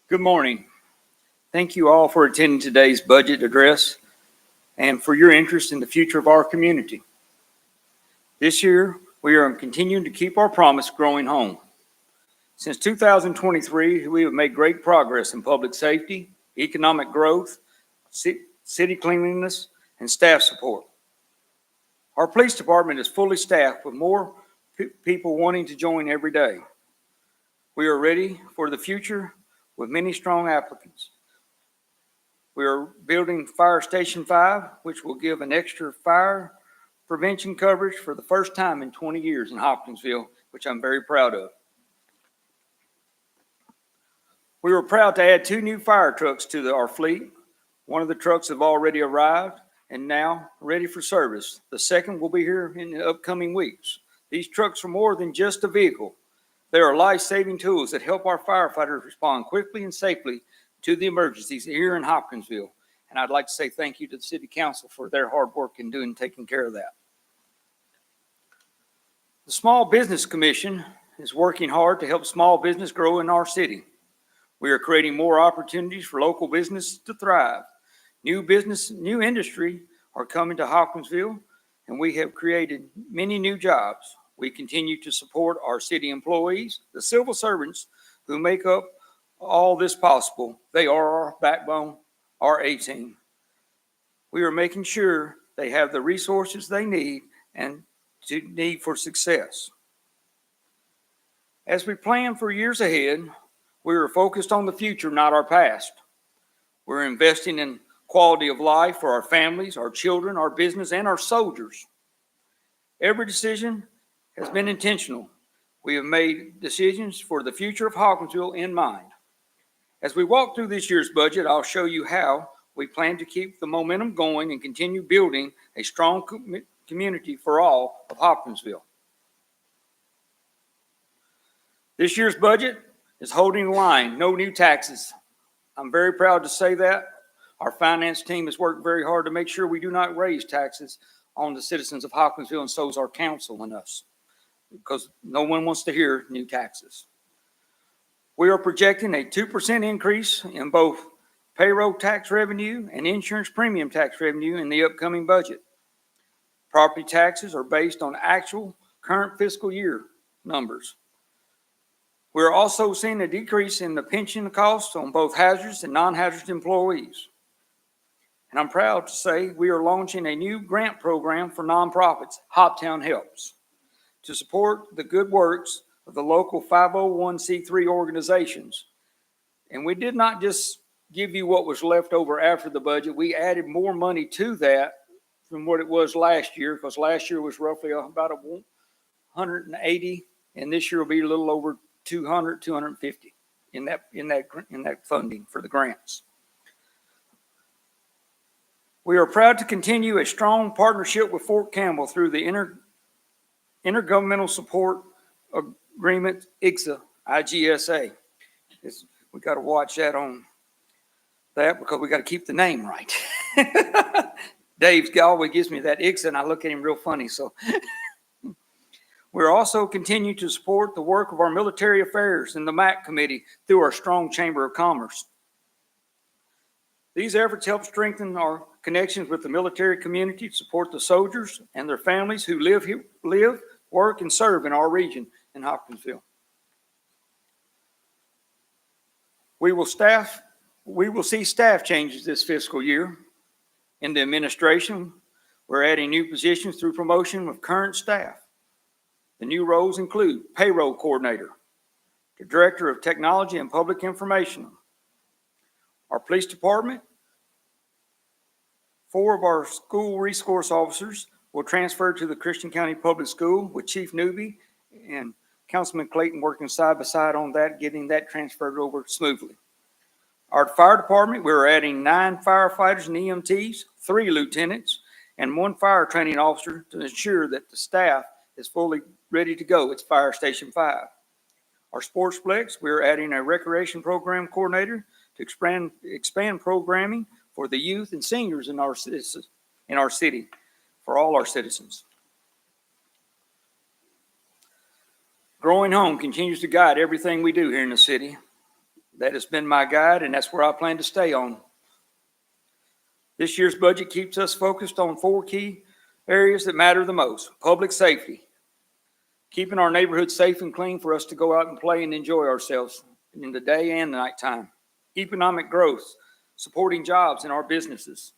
Good morning. Thank you all for attending today's budget address and for your interest in the future of our community. This year, we are continuing to keep our promise growing home. Since 2023, we have made great progress in public safety, economic growth, city cleanliness, and staff support. Our police department is fully staffed with more people wanting to join every day. We are ready for the future with many strong applicants. We are building Fire Station 5, which will give an extra fire prevention coverage for the first time in 20 years in Hopkinsville, which I'm very proud of. We were proud to add 2 new fire trucks to our fleet. One of the trucks have already arrived and now ready for service. The second will be here in the upcoming weeks. These trucks are more than just a vehicle. They are life-saving tools that help our firefighters respond quickly and safely to the emergencies here in Hopkinsville. And I'd like to say thank you to the City Council for their hard work in taking care of that. The Small Business Commission is working hard to help small business grow in our city. We are creating more opportunities for local business to thrive. New industry are coming to Hopkinsville, and we have created many new jobs. We continue to support our city employees, the civil servants who make up all this possible. They are our backbone, our A-team. We are making sure they have the resources they need for success. As we plan for years ahead, we are focused on the future, not our past. We're investing in quality of life for our families, our children, our business, and our soldiers. Every decision has been intentional. We have made decisions for the future of Hopkinsville in mind. As we walk through this year's budget, I'll show you how we plan to keep the momentum going and continue building a strong community for all of Hopkinsville. This year's budget is holding the line, no new taxes. I'm very proud to say that. Our finance team has worked very hard to make sure we do not raise taxes on the citizens of Hopkinsville, and so is our council and us, because no one wants to hear new taxes. We are projecting a 2% increase in both payroll tax revenue and insurance premium tax revenue in the upcoming budget. Property taxes are based on actual current fiscal year numbers. We're also seeing a decrease in the pension costs on both hazardous and non-hazardous employees. And I'm proud to say we are launching a new grant program for nonprofits, Hoptown Helps, to support the good works of the local 501c3 organizations. And we did not just give you what was left over after the budget. We added more money to that from what it was last year, because last year was roughly about 180, and this year will be a little over 200, 250 in that funding for the grants. We are proud to continue a strong partnership with Fort Campbell through the Intergovernmental Support Agreement, IGSA. We got to watch that on that because we got to keep the name right. Dave always gives me that IGSA, and I look at him real funny. So we're also continuing to support the work of our military affairs and the MAC committee through our strong Chamber of Commerce. These efforts help strengthen our connections with the military community to support the soldiers and their families who live, work, and serve in our region in Hopkinsville. We will see staff changes this fiscal year. In the administration, we're adding new positions through promotion of current staff. The new roles include payroll coordinator, the director of technology and public information. Our police department, 4 of our school resource officers will transfer to the Christian County Public School with Chief Newby and Councilman Clayton working side by side on that, getting that transferred over smoothly. Our fire department, we're adding 9 firefighters and EMTs, 3 lieutenants, and 1 fire training officer to ensure that the staff is fully ready to go. It's Fire Station 5. Our Sportsplex, we're adding a recreation program coordinator to expand programming for the youth and seniors in our city, for all our citizens. Growing home continues to guide everything we do here in the city. That has been my guide, and that's where I plan to stay on. This year's budget keeps us focused on 4 key areas that matter the most. Public safety, keeping our neighborhood safe and clean for us to go out and play and enjoy ourselves in the day and the nighttime. Economic growth, supporting jobs in our businesses,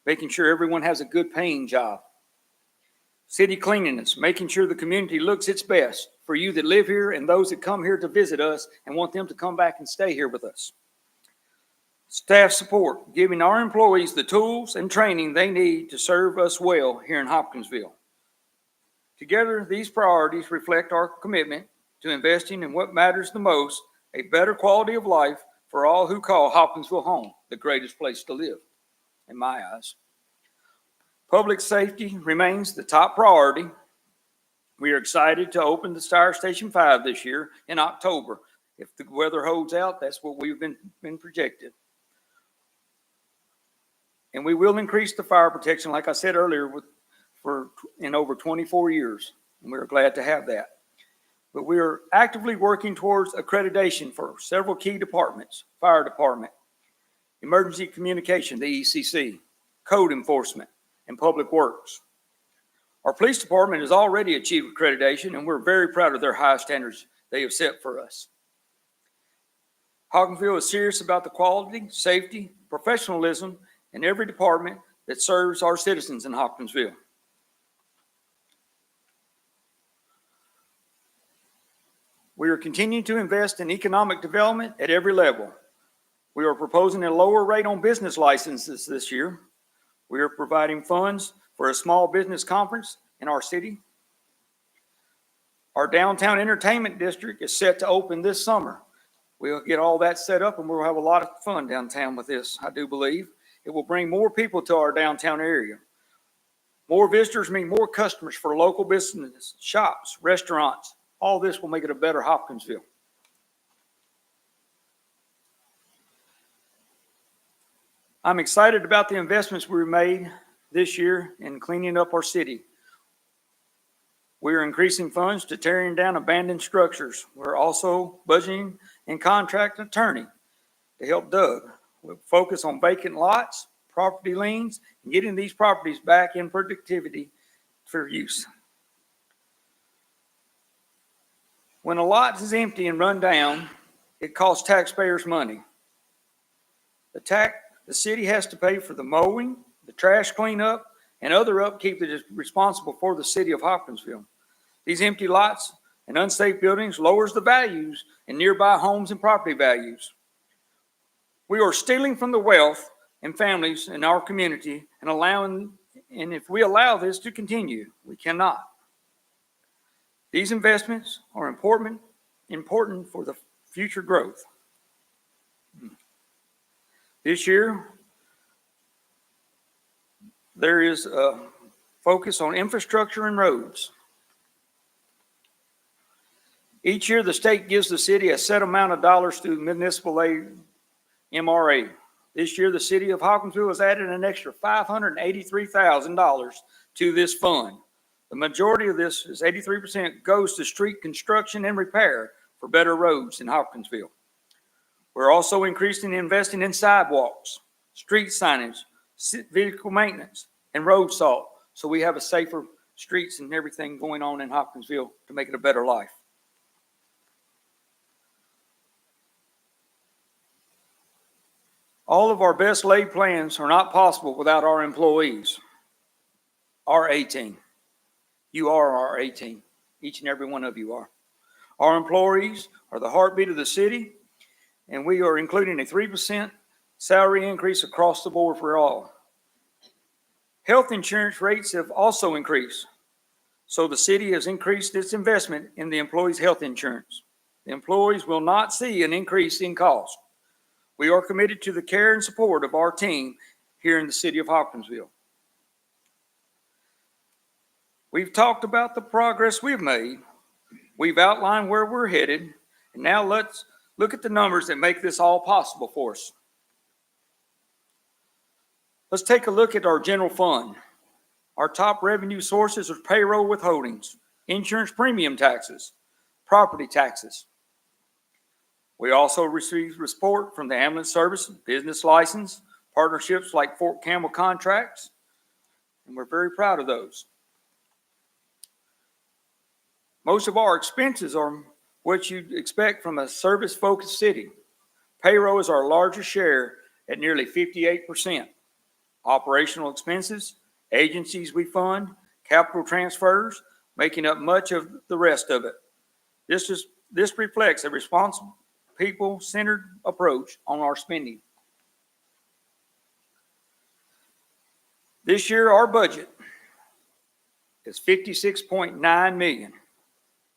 making sure everyone has a good paying job. City cleanliness, making sure the community looks its best for you that live here and those that come here to visit us and want them to come back and stay here with us. Staff support, giving our employees the tools and training they need to serve us well here in Hopkinsville. Together, these priorities reflect our commitment to investing in what matters the most, a better quality of life for all who call Hopkinsville home, the greatest place to live, in my eyes. Public safety remains the top priority. We are excited to open the Fire Station 5 this year in October. If the weather holds out, that's what we've been projected. And we will increase the fire protection, like I said earlier, in over 24 years. And we're glad to have that. But we are actively working towards accreditation for several key departments: fire department, emergency communication, the ECC, code enforcement, and public works. Our police department has already achieved accreditation, and we're very proud of their high standards they have set for us. Hopkinsville is serious about the quality, safety, professionalism in every department that serves our citizens in Hopkinsville. We are continuing to invest in economic development at every level. We are proposing a lower rate on business licenses this year. We are providing funds for a small business conference in our city. Our downtown entertainment district is set to open this summer. We'll get all that set up and we'll have a lot of fun downtown with this, I do believe. It will bring more people to our downtown area. More visitors mean more customers for local businesses, shops, restaurants. All this will make it a better Hopkinsville. I'm excited about the investments we made this year in cleaning up our city. We are increasing funds to tearing down abandoned structures. We're also budgeting and contract attorney to help Doug. We'll focus on vacant lots, property liens, and getting these properties back in productivity for use. When a lot is empty and run down, it costs taxpayers money. The city has to pay for the mowing, the trash cleanup, and other upkeep that is responsible for the city of Hopkinsville. These empty lots and unsafe buildings lowers the values in nearby homes and property values. We are stealing from the wealth and families in our community and if we allow this to continue, we cannot. These investments are important for the future growth. This year, there is a focus on infrastructure and roads. Each year, the state gives the city a set amount of dollars through municipal aid, MRA. This year, the city of Hopkinsville has added an extra $583,000 to this fund. The majority of this, 83%, goes to street construction and repair for better roads in Hopkinsville. We're also increasing investing in sidewalks, street signage, vehicle maintenance, and road salt, so we have a safer streets and everything going on in Hopkinsville to make it a better life. All of our best laid plans are not possible without our employees, our A-team. You are our A-team. Each and every one of you are. Our employees are the heartbeat of the city, and we are including a 3% salary increase across the board for all. Health insurance rates have also increased, so the city has increased its investment in the employees' health insurance. The employees will not see an increase in cost. We are committed to the care and support of our team here in the city of Hopkinsville. We've talked about the progress we've made. We've outlined where we're headed. And now let's look at the numbers that make this all possible for us. Let's take a look at our general fund. Our top revenue sources are payroll withholdings, insurance premium taxes, property taxes. We also receive support from the ambulance service, business license, partnerships like Fort Campbell contracts, and we're very proud of those. Most of our expenses are what you'd expect from a service-focused city. Payroll is our largest share at nearly 58%. Operational expenses, agencies we fund, capital transfers, making up much of the rest of it. This reflects a responsible, people-centered approach on our spending. This year, our budget is $56.9 million.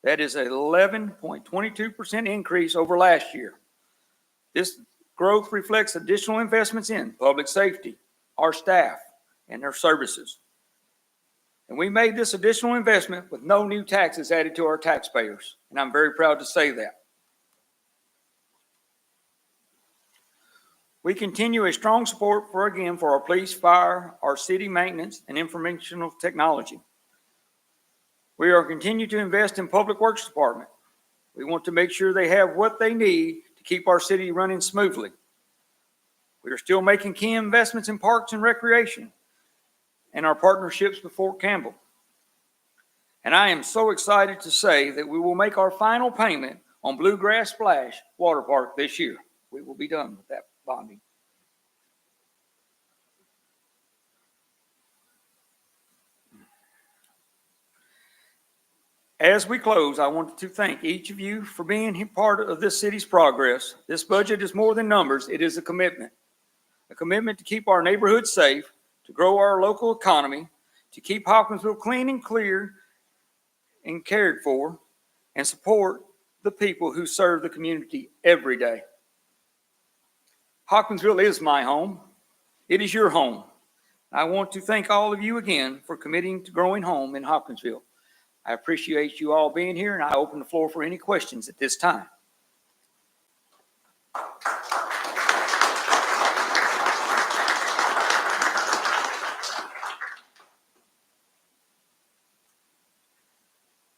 That is an 11.22% increase over last year. This growth reflects additional investments in public safety, our staff, and their services. And we made this additional investment with no new taxes added to our taxpayers, and I'm very proud to say that. We continue a strong support for our police, fire, our city maintenance, and informational technology. We are continuing to invest in Public Works Department. We want to make sure they have what they need to keep our city running smoothly. We are still making key investments in parks and recreation and our partnerships with Fort Campbell. And I am so excited to say that we will make our final payment on Bluegrass Splash Water Park this year. We will be done with that bonding. As we close, I want to thank each of you for being part of this city's progress. This budget is more than numbers. It is a commitment to keep our neighborhoods safe, to grow our local economy, to keep Hopkinsville clean and clear and cared for, and support the people who serve the community every day. Hopkinsville is my home. It is your home. I want to thank all of you again for committing to growing home in Hopkinsville. I appreciate you all being here, and I open the floor for any questions at this time.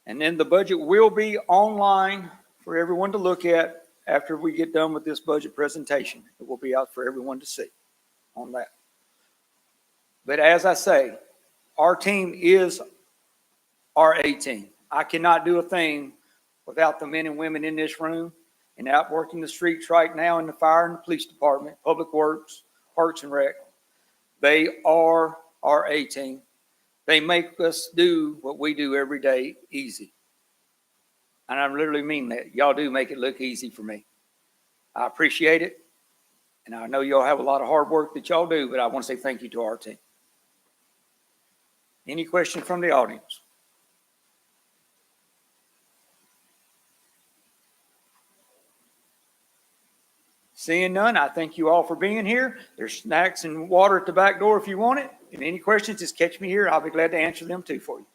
And then the budget will be online for everyone to look at after we get done with this budget presentation. It will be out for everyone to see on that. But as I say, our team is our A team. I cannot do a thing without the men and women in this room and out working the streets right now in the fire and the police department, public works, parks and rec. They are our A team. They make us do what we do every day easy. And I literally mean that. Y'all do make it look easy for me. I appreciate it. And I know y'all have a lot of hard work that y'all do, but I want to say thank you to our team. Any questions from the audience? Seeing none, I thank you all for being here. There's snacks and water at the back door if you want it. And any questions, just catch me here. I'll be glad to answer them too for you.